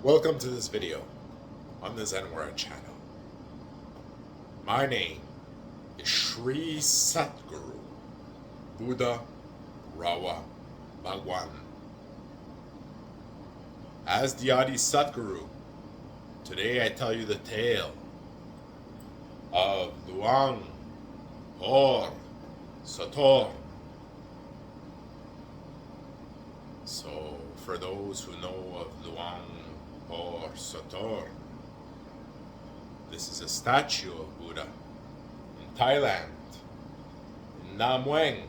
Welcome to this video on the Zenwara channel. My name is Sri Satguru Buddha Rawa Bhagwan. As the Adi Satguru, today I tell you the tale of Luang, Phor, Sothorn. So, for those who know of Luang, Phor, Sothorn, this is a statue of Buddha in Thailand, in Nam Luang,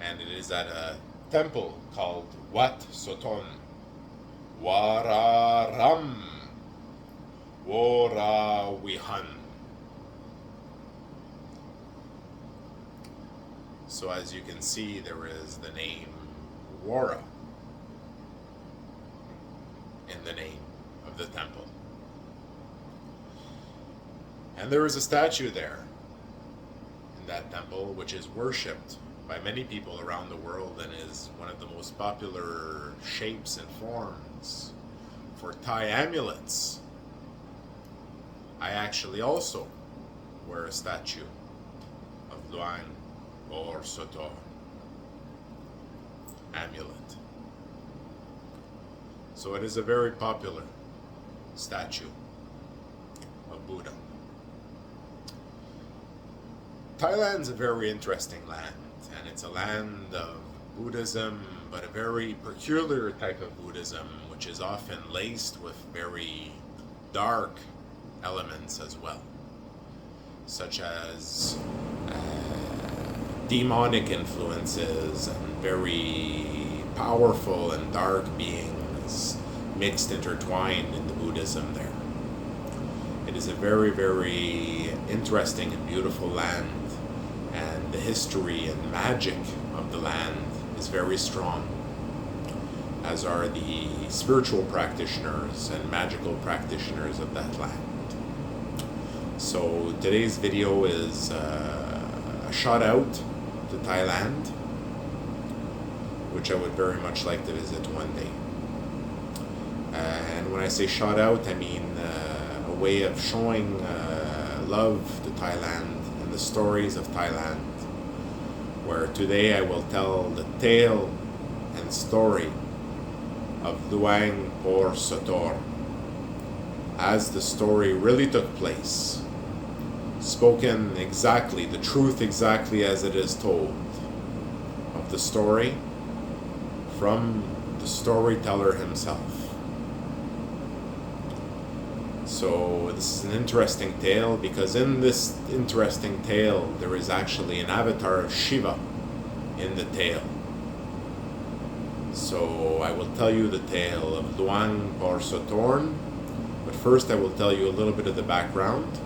and it is at a temple called Wat Sothorn Wararam Worawihan. So as you can see, there is the name Wara in the name of the temple. And there is a statue there in that temple which is worshipped by many people around the world and is one of the most popular shapes and forms for Thai amulets. I actually also wear a statue of Luang or Sothorn amulet. So it is a very popular statue of Buddha. Thailand's a very interesting land, and it's a land of Buddhism, but a very peculiar type of Buddhism, which is often laced with very dark elements as well, such as demonic influences and very powerful and dark beings mixed, intertwined in the Buddhism there. It is a very, very interesting and beautiful land, and the history and magic of the land is very strong, as are the spiritual practitioners and magical practitioners of that land. So today's video is a shout out to Thailand, which I would very much like to visit one day. And when I say shout out, I mean a way of showing love to Thailand and the stories of Thailand, where today I will tell the tale and story of Luang, Phor, Sothorn, as the story really took place, spoken exactly, the truth exactly as it is told, of the story from the storyteller himself. So this is an interesting tale, because in this interesting tale there is actually an avatar of Shiva in the tale. So I will tell you the tale of Luang, Phor, Sothorn, but first I will tell you a little bit of the background.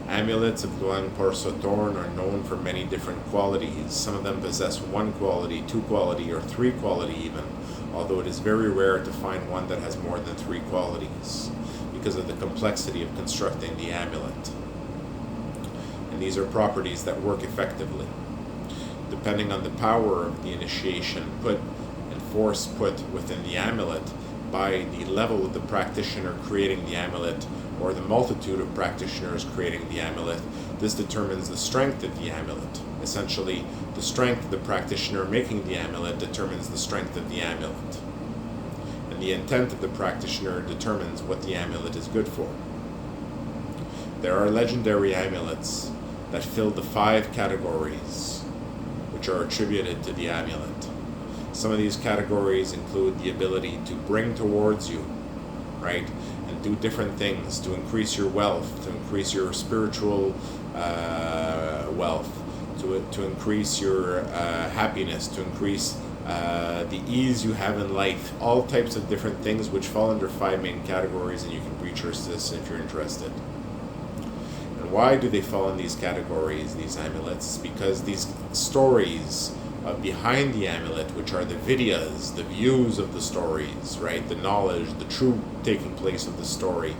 Amulets of Luang, Phor, Sothorn are known for many different qualities. Some of them possess one quality, two quality, or three quality even, although it is very rare to find one that has more than three qualities, because of the complexity of constructing the amulet. And these are properties that work effectively, depending on the power of the initiation put and force put within the amulet by the level of the practitioner creating the amulet, or the multitude of practitioners creating the amulet. This determines the strength of the amulet. Essentially, the strength of the practitioner making the amulet determines the strength of the amulet. And the intent of the practitioner determines what the amulet is good for. There are legendary amulets that fill the 5 categories which are attributed to the amulet. Some of these categories include the ability to bring towards you, right, and do different things to increase your wealth, to increase your spiritual wealth, to increase your happiness, to increase the ease you have in life, all types of different things which fall under 5 main categories, and you can research this if you're interested. And why do they fall in these categories, these amulets? Because these stories behind the amulet, which are the vidyas, the views of the stories, right, the knowledge, the true taking place of the story,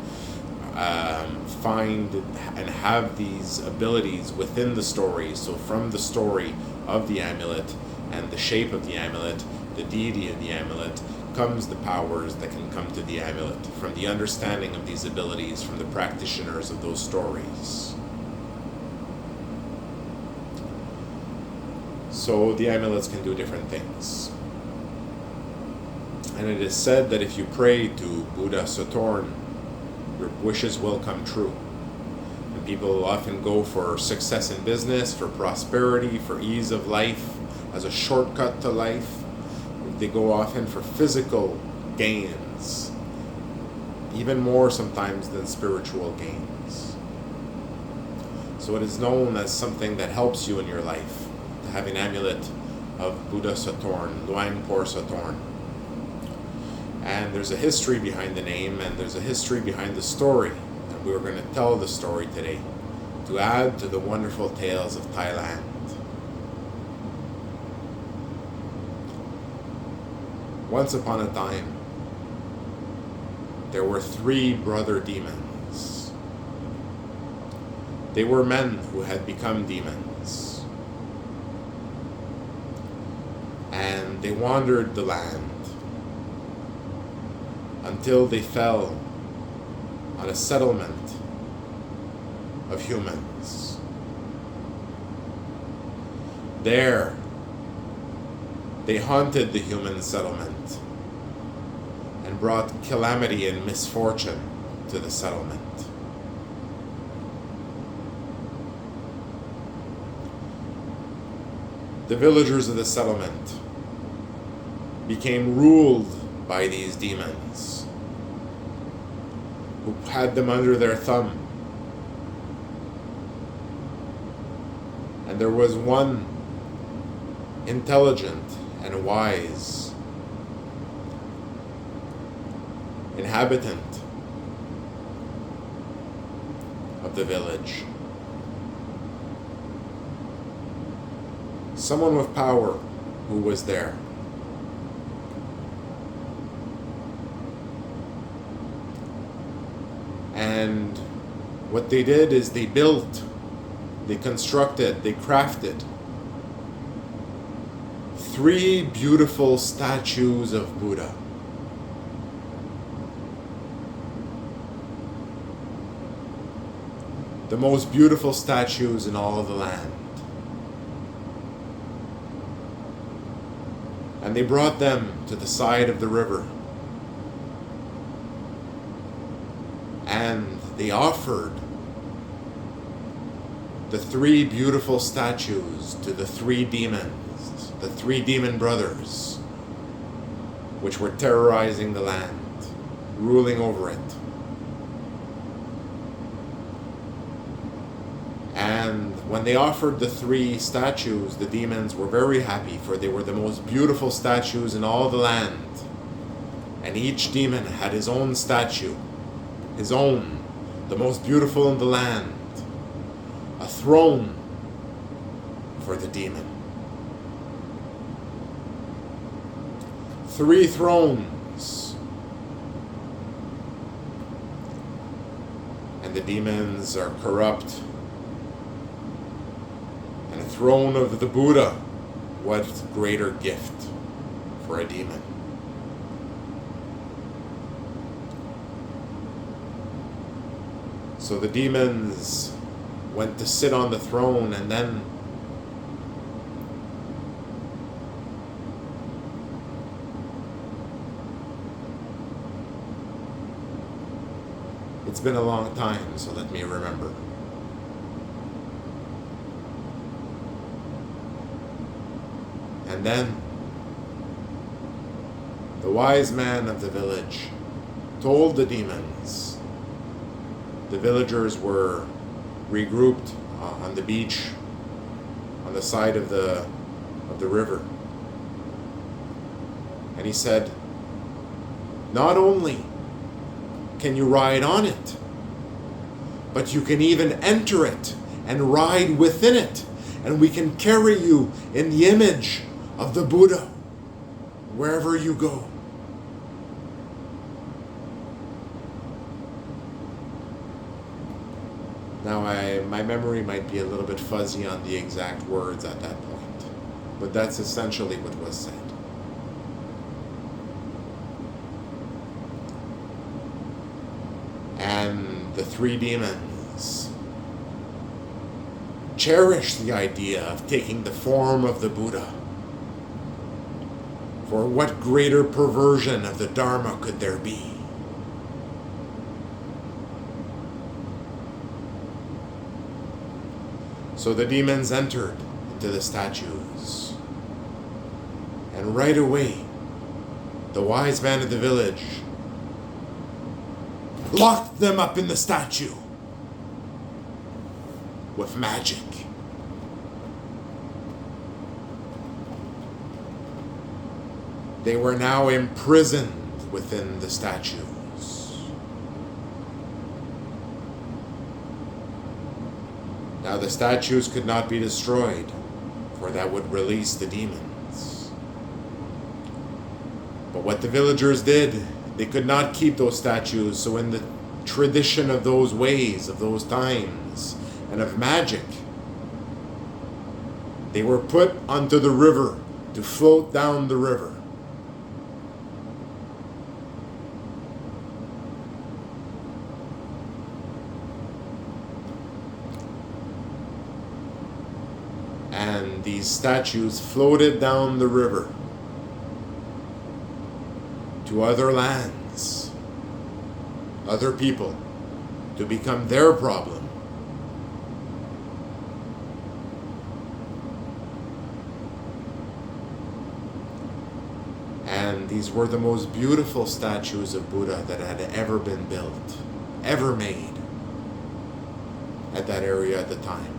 find and have these abilities within the story. So from the story of the amulet and the shape of the amulet, the deity of the amulet comes the powers that can come to the amulet, from the understanding of these abilities from the practitioners of those stories. So the amulets can do different things. And it is said that if you pray to Buddha Sothorn, your wishes will come true. And people often go for success in business, for prosperity, for ease of life, as a shortcut to life. They go often for physical gains, even more sometimes than spiritual gains. So it is known as something that helps you in your life, to have an amulet of Buddha Sothorn, Luang Phor Sothorn. And there's a history behind the name, and there's a history behind the story. And we're going to tell the story today to add to the wonderful tales of Thailand. Once upon a time, there were 3 brother demons. They were men who had become demons. And they wandered the land until they fell on a settlement of humans. There, they haunted the human settlement and brought calamity and misfortune to the settlement. The villagers of the settlement became ruled by these demons, who had them under their thumb. And there was one intelligent and wise inhabitant of the village. Someone with power who was there. And what they did is they built, they constructed, they crafted 3 beautiful statues of Buddha. The most beautiful statues in all of the land. And they brought them to the side of the river. And they offered the 3 beautiful statues to the 3 demons, the 3 demon brothers, which were terrorizing the land, ruling over it. And when they offered the 3 statues, the demons were very happy, for they were the most beautiful statues in all the land. And each demon had his own statue, his own, the most beautiful in the land, a throne for the demon. 3 thrones. And the demons are corrupt. And a throne of the Buddha, what greater gift for a demon? So the demons went to sit on the throne, and then it's been a long time, so let me remember. And then the wise man of the village told the demons. The villagers were regrouped on the beach, on the side of the river. And he said, not only can you ride on it, but you can even enter it and ride within it, and we can carry you in the image of the Buddha wherever you go. Now, my memory might be a little bit fuzzy on the exact words at that point, but that's essentially what was said. And the three demons cherished the idea of taking the form of the Buddha. For what greater perversion of the Dharma could there be? So the demons entered into the statues. And right away, the wise man of the village locked them up in the statue with magic. They were now imprisoned within the statues. Now the statues could not be destroyed, for that would release the demons. But what the villagers did, they could not keep those statues, so in the tradition of those ways, of those times, and of magic, they were put onto the river to float down the river. And these statues floated down the river to other lands, other people, to become their problem. And these were the most beautiful statues of Buddha that had ever been built, ever made at that area at the time.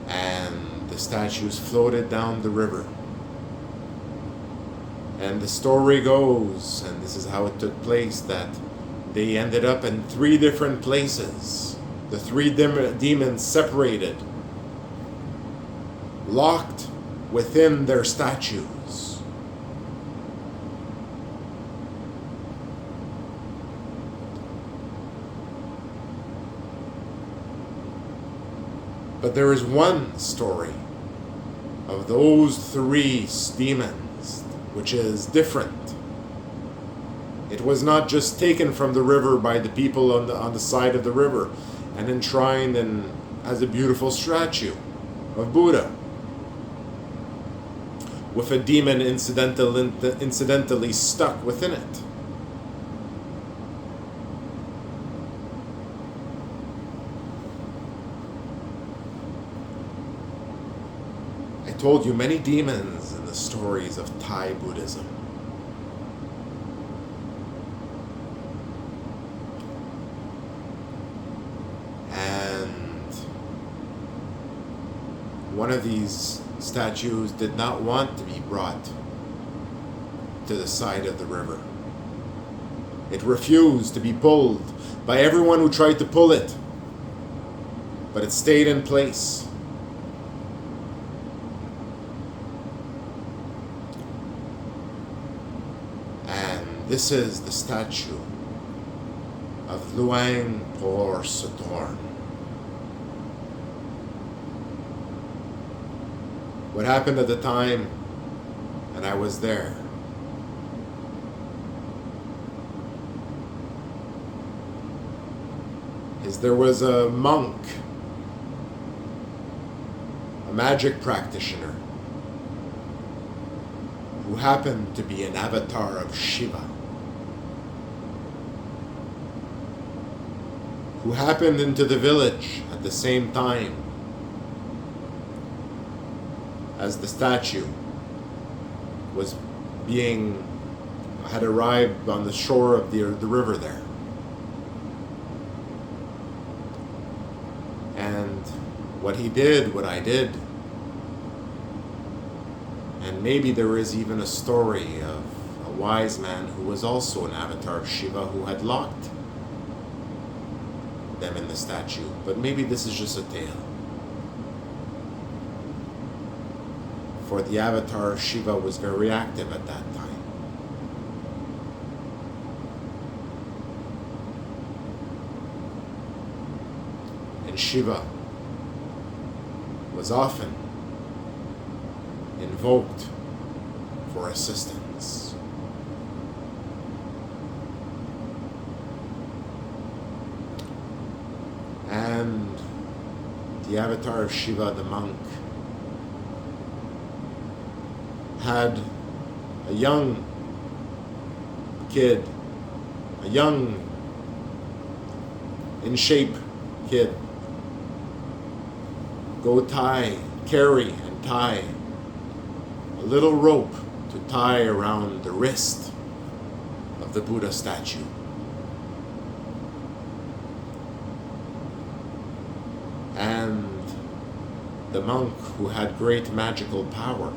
And the statues floated down the river. And the story goes, and this is how it took place, that they ended up in 3 different places. The 3 demons separated, locked within their statues. But there is one story of those 3 demons which is different. It was not just taken from the river by the people on the side of the river and enshrined as a beautiful statue of Buddha, with a demon incidentally stuck within it. I told you many demons in the stories of Thai Buddhism. And one of these statues did not want to be brought to the side of the river. It refused to be pulled by everyone who tried to pull it, but it stayed in place. This is the statue of Luang, Phor, Sothorn. What happened at the time, and I was there, is there was a monk, a magic practitioner, who happened to be an avatar of Shiva, who happened into the village at the same time as the statue had arrived on the shore of the river there. And what he did, what I did, and maybe there is even a story of a wise man who was also an avatar of Shiva who had locked them in the statue, but maybe this is just a tale. For the avatar of Shiva was very active at that time. And Shiva was often invoked for assistance. the avatar of Shiva, the monk, had a young kid, a young, in shape kid, carry and tie a little rope to tie around the wrist of the Buddha statue. And the monk, who had great magical power,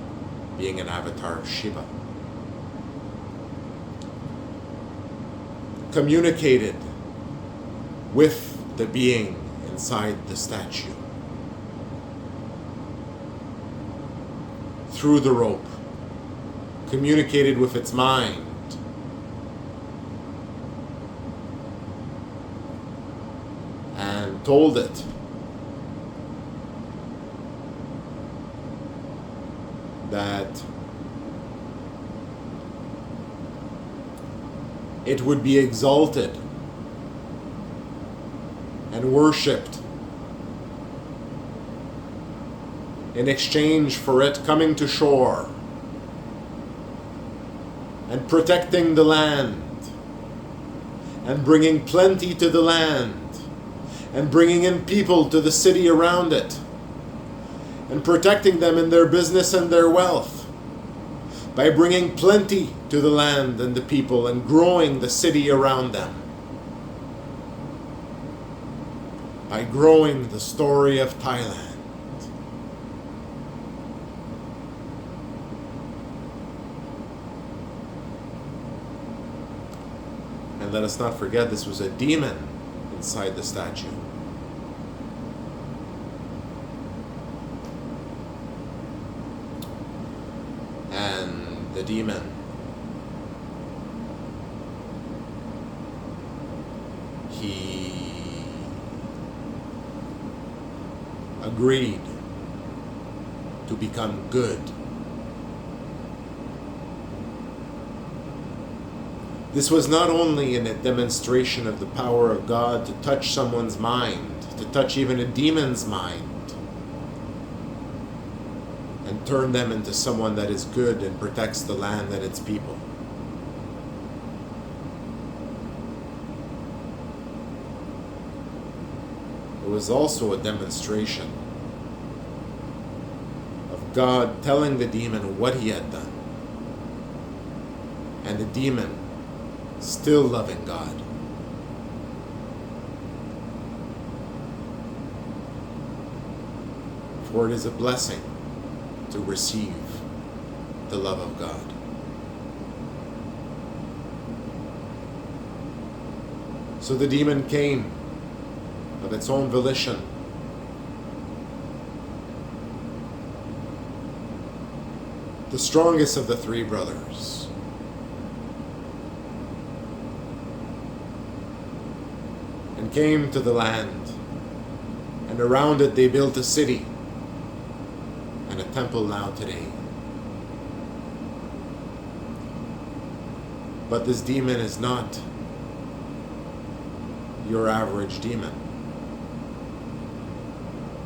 being an avatar of Shiva, communicated with the being inside the statue through the rope, communicated with its mind, and told it that it would be exalted and worshipped in exchange for it coming to shore and protecting the land and bringing plenty to the land and bringing in people to the city around it and protecting them in their business and their wealth by bringing plenty to the land and the people and growing the city around them, by growing the story of Thailand. And let us not forget, this was a demon inside the statue. And the demon he agreed to become good. This was not only a demonstration of the power of God to touch someone's mind, to touch even a demon's mind, and turn them into someone that is good and protects the land and its people. It was also a demonstration of God telling the demon what he had done, and the demon still loving God. For it is a blessing to receive the love of God. So the demon came of its own volition, the strongest of the three brothers, and came to the land, and around it they built a city and a temple now today. But this demon is not your average demon.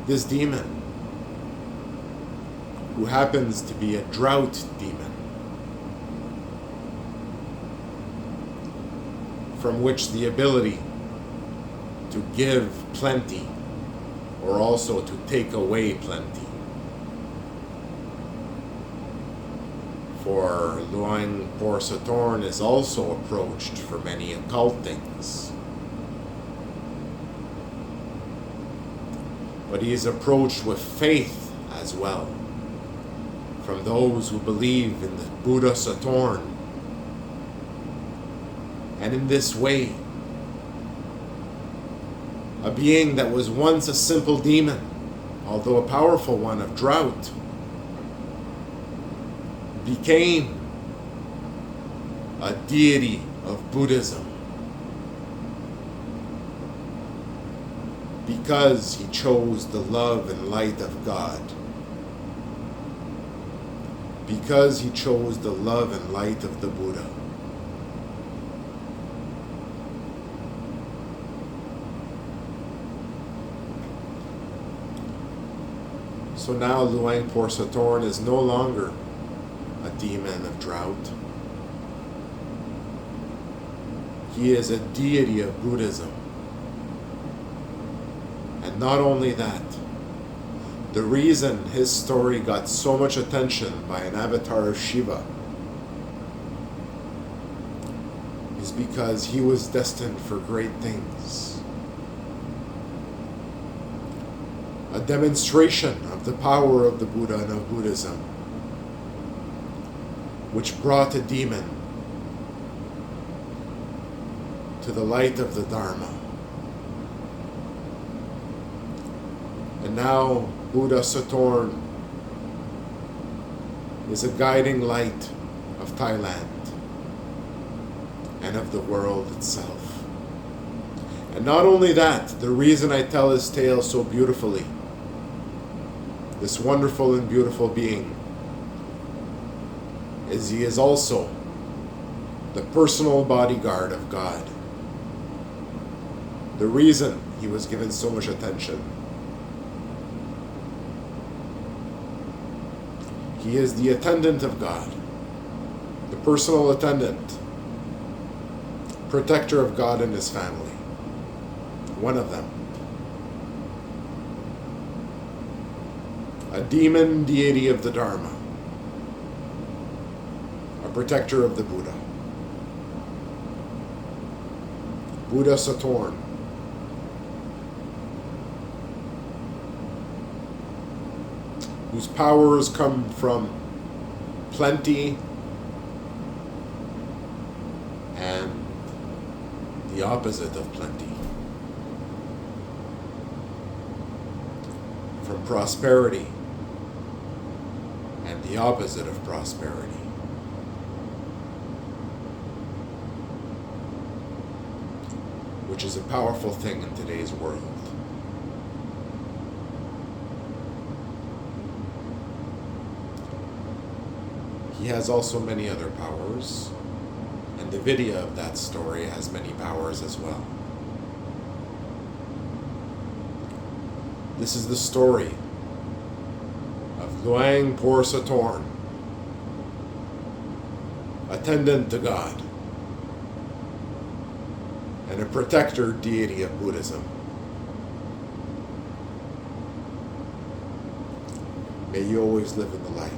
This demon, who happens to be a drought demon, from which the ability to give plenty or also to take away plenty. For Luang, Phor, Sothorn is also approached for many occult things. But he is approached with faith as well, from those who believe in the Buddha Sothorn. And in this way, a being that was once a simple demon, although a powerful one of drought, became a deity of Buddhism because he chose the love and light of God. Because he chose the love and light of the Buddha. So now Luang Por Sothorn is no longer a demon of drought. He is a deity of Buddhism. And not only that, the reason his story got so much attention by an avatar of Shiva is because he was destined for great things. A demonstration of the power of the Buddha and of Buddhism, which brought a demon to the light of the Dharma. And now Buddha Sothorn is a guiding light of Thailand and of the world itself. And not only that, the reason I tell his tale so beautifully, this wonderful and beautiful being, is he is also the personal bodyguard of God. The reason he was given so much attention. He is the attendant of God, the personal attendant, protector of God and his family. One of them. A demon deity of the Dharma. A protector of the Buddha. Buddha Sothorn. Whose powers come from plenty and the opposite of plenty. From prosperity and the opposite of prosperity. Which is a powerful thing in today's world. He has also many other powers, and the video of that story has many powers as well. This is the story of Luang Por Sothorn, attendant to God, and a protector deity of Buddhism. May you always live in the light.